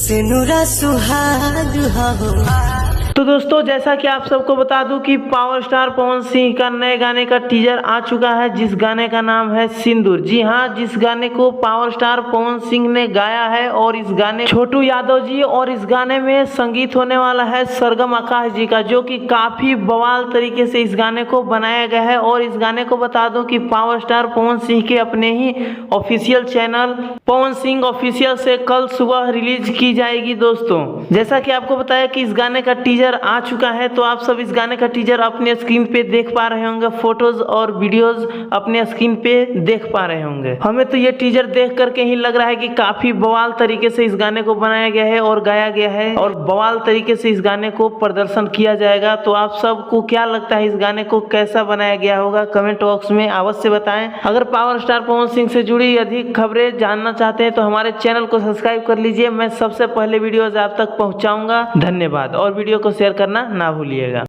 सिनुरा सुहाग हो। तो दोस्तों, जैसा कि आप सबको बता दूं कि पावर स्टार पवन सिंह का नए गाने का टीजर आ चुका है, जिस गाने का नाम है सिंदूर। जी हाँ, जिस गाने को पावर स्टार पवन सिंह ने गाया है और इस गाने छोटू यादव जी, और इस गाने में संगीत होने वाला है सरगम आकाश जी का, जो कि काफी बवाल तरीके से इस गाने को बनाया गया है। और इस गाने को बता दूं कि पावर स्टार पवन सिंह के अपने ही official channel Pawan Singh official से कल सुबह रिलीज की जाएगी। दोस्तों, जैसा कि आपको बताया कि इस गाने का टीजर आ चुका है, तो आप सब इस गाने का टीजर अपने स्क्रीन पे देख पा रहे होंगे, फोटोज और वीडियोस अपने स्क्रीन पे देख पा रहे होंगे। हमें तो ये टीजर देख करके ही लग रहा है कि काफी बवाल तरीके से इस गाने को बनाया गया है और गाया गया है, और बवाल तरीके से इस गाने को प्रदर्शन किया जाएगा। तो आप सबको क्या लगता है, इस गाने को कैसा बनाया गया होगा, कमेंट बॉक्स में अवश्य बताएं। अगर पावर स्टार पवन सिंह से जुड़ी अधिक खबरें जानना चाहते हैं तो हमारे चैनल को सब्सक्राइब कर लीजिए। मैं सबसे पहले वीडियोज आप तक पहुंचाऊंगा। धन्यवाद, और वीडियो को शेयर करना ना भूलिएगा।